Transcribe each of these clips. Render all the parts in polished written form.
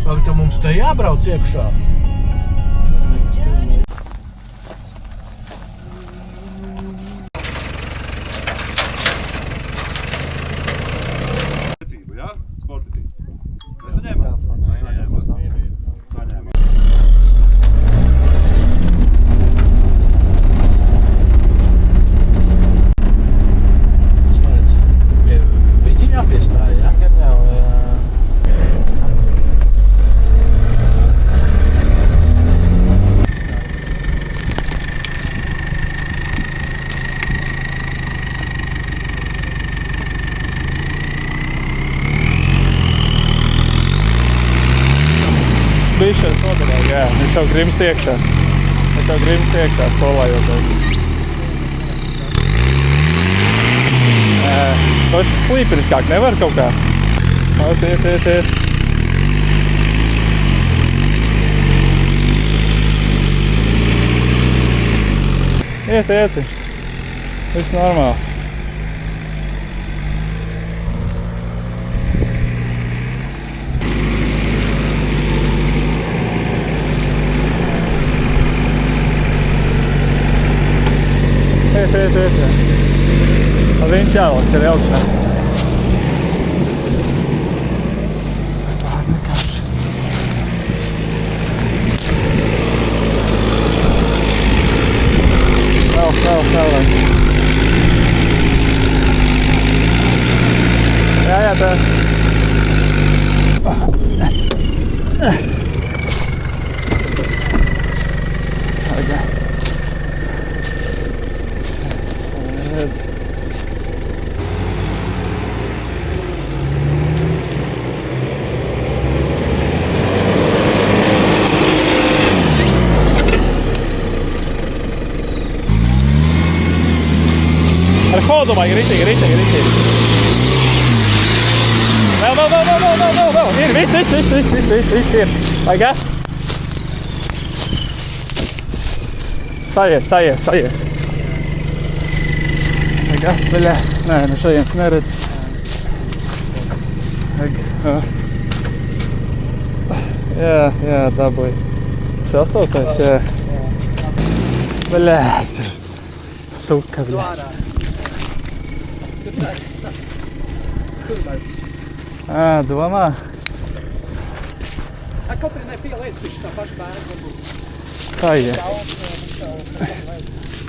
Pagad, mums te jābrauc iekšā. Jā? Sportitī. Nesaņēmāt? Saņēmāt. Slēdz. Viņi jāpiestāja, jā? Bišķi noderēja, jā. Viņš jau grimst iekšā skolājoties. To slīpeniskāk nevar kaut kā? Iet. Iet. Viss normāli. Iet. Viņš jāvalks ir augšā. Vēl. Jā, tā. Redz. Ar hodu vajag ritīgi. Vēl. Ir, viss ir. Vajag? Sajies. Vajag, beļā. Nē, no šajienes neredz. Vajag. Jā, dabūj. Tas 8. Jā. Beļā. Suka, beļā. Domā? Kaut arī nepieliet, viņš tā paša bērna varbūt. Sajies.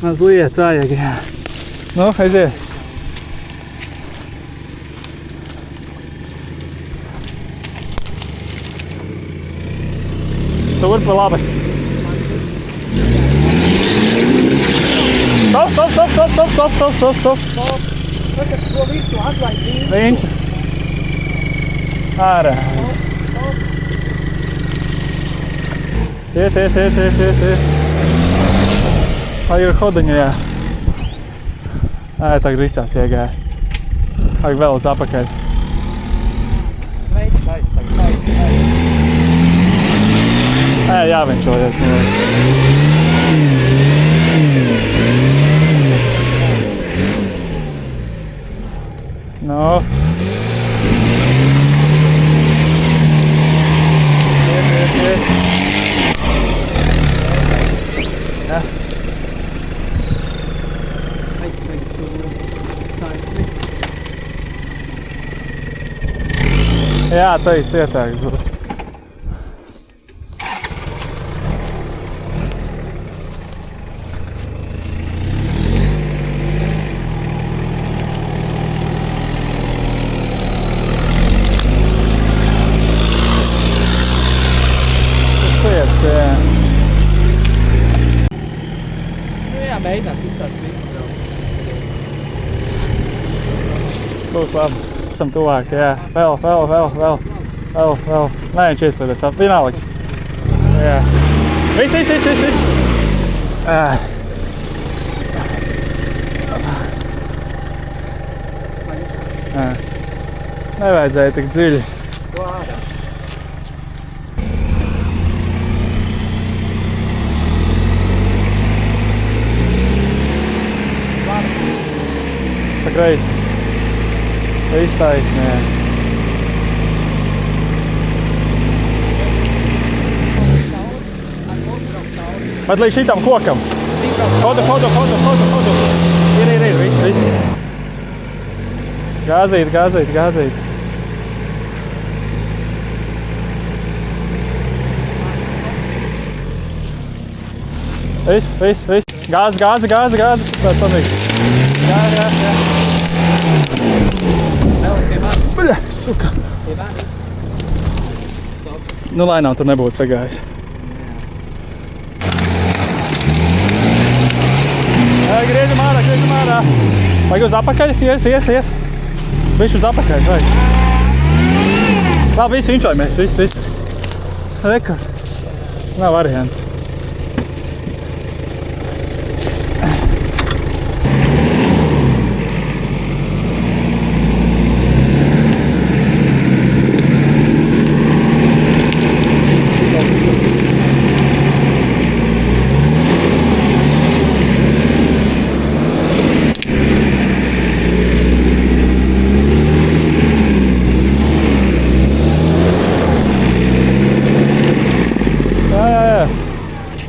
Mazliet vajag, jā. Nu, aiziet. Surpa labi. Stop. Tagad to visu atlaid visu. Viņš. Ārā. Iet. Vajag hodaņu, jā. Tagad visās iegāja. Vajag vēl uz apakaļ. Jāvenčojies. No. Iet. Ja. Jā, tai cietāk būs. Mēģinās izstāstīt visu braukt. Būs labi. Esam tuvāk, jā. Vēl. Nē, viņš ieslēdēs. Vienalga. Jā. Viss. Nevajadzēja tik dziļi. Pa kreisi. Viss taisni, jā. Bet līdz šitam kokam. Hodu. Ir, viss. Gāzīt. Viss. Gāzi. Tāds pamīgs. Jā. Bļa, suka. Nu, lai nav tur nebūtu sagājis. Griežam ārā. Vajag uz apakaļ? Ies. Bišķi uz apakaļ, vajag. Labi, visu inčojamies, viss. Rekord. Nav varianti.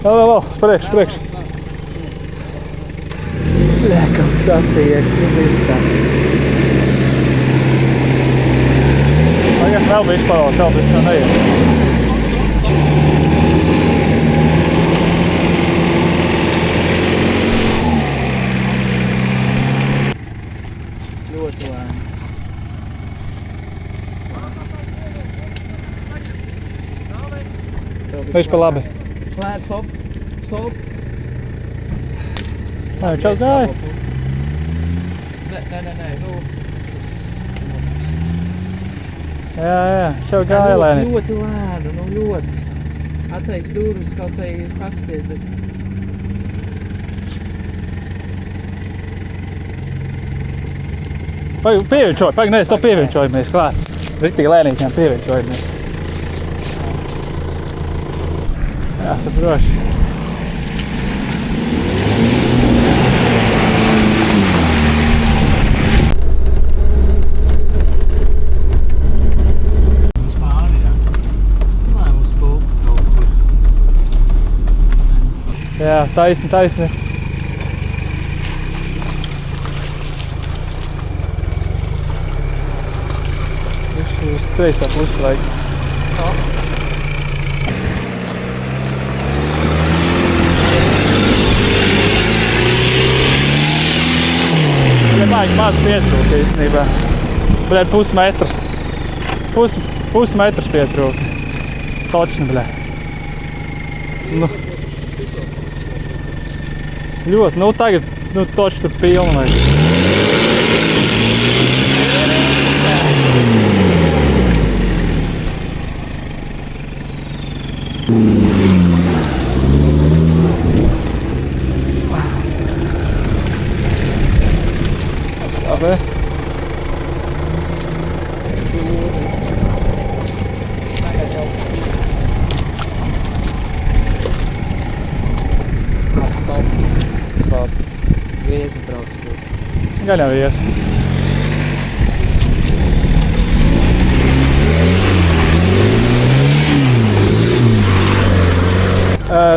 Vēl, priekš. Kaut kas acīja, visā. Vēl bišķi pavalc, vēl neiet. Ļoti lēni. Viņš pa labi. Lēni, stop. Čau gāja. Nē, nu. Jā, čau gāja lēni. Ļoti lēni, ļoti. Attais durvis, kaut tai paskaties, bet... Pievienčojamies klāt. Ritīgi lēnītiem pievienčojamies. Jā, tad droši. Jā, taisni. Viņš uz kreisā pusi vajag. Vajag maz pietrūka īstenībā. Bļēt, pusmetrs. Pusmetrs pietrūka. Točni, bļēt. Nu. Ļoti, tagad, točni tur pilni vajag. Labi. Stop. Viesi brauc. Gan jau viesi.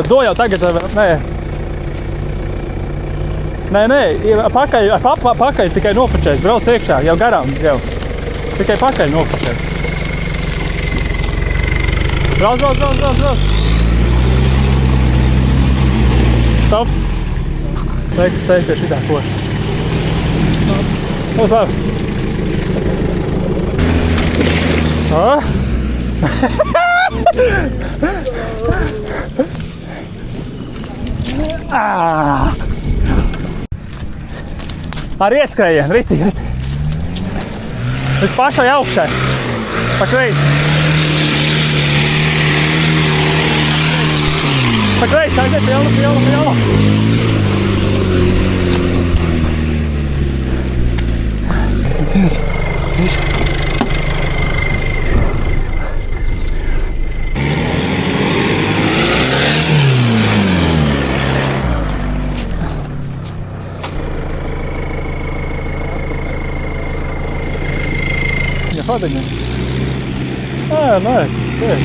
Do jau tagad, Nē, pakaļ tikai nopačēs, brauc iekšā, jau garām, jau. Tikai pakaļ nopačēs. Brauc. Stop. Teik pie šitā koša. Uz labi. Ar ieskrējienu, ritīgi. Līdz pašai augšai. Pa kreisi. Aiziet, pilnu. Viss. Ja chodenie. Nē, ciet.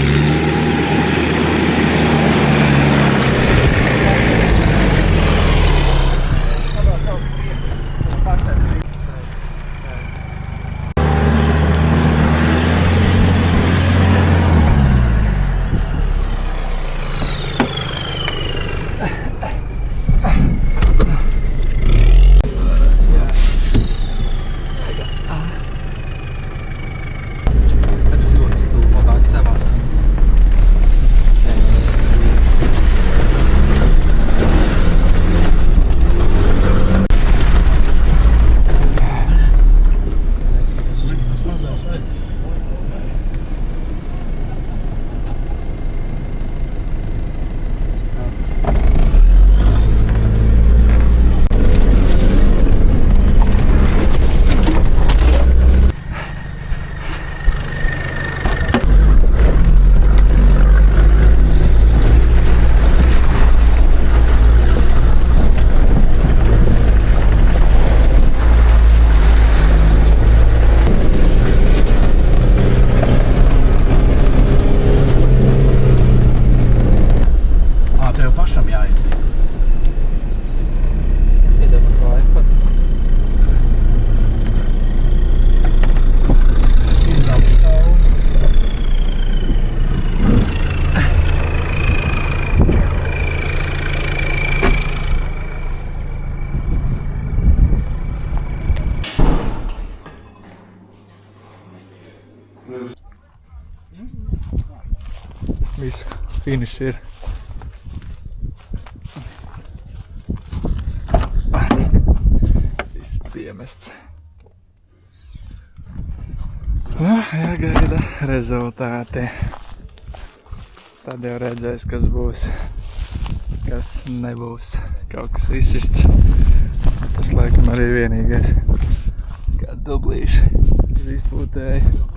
Viss, finišs ir. Viss piemests. Jāgaida rezultāti. Tad jau redzēs, kas būs, kas nebūs. Kaut kas izsists. Tas laikam arī vienīgais. Kā dublīši uz izpūtēju.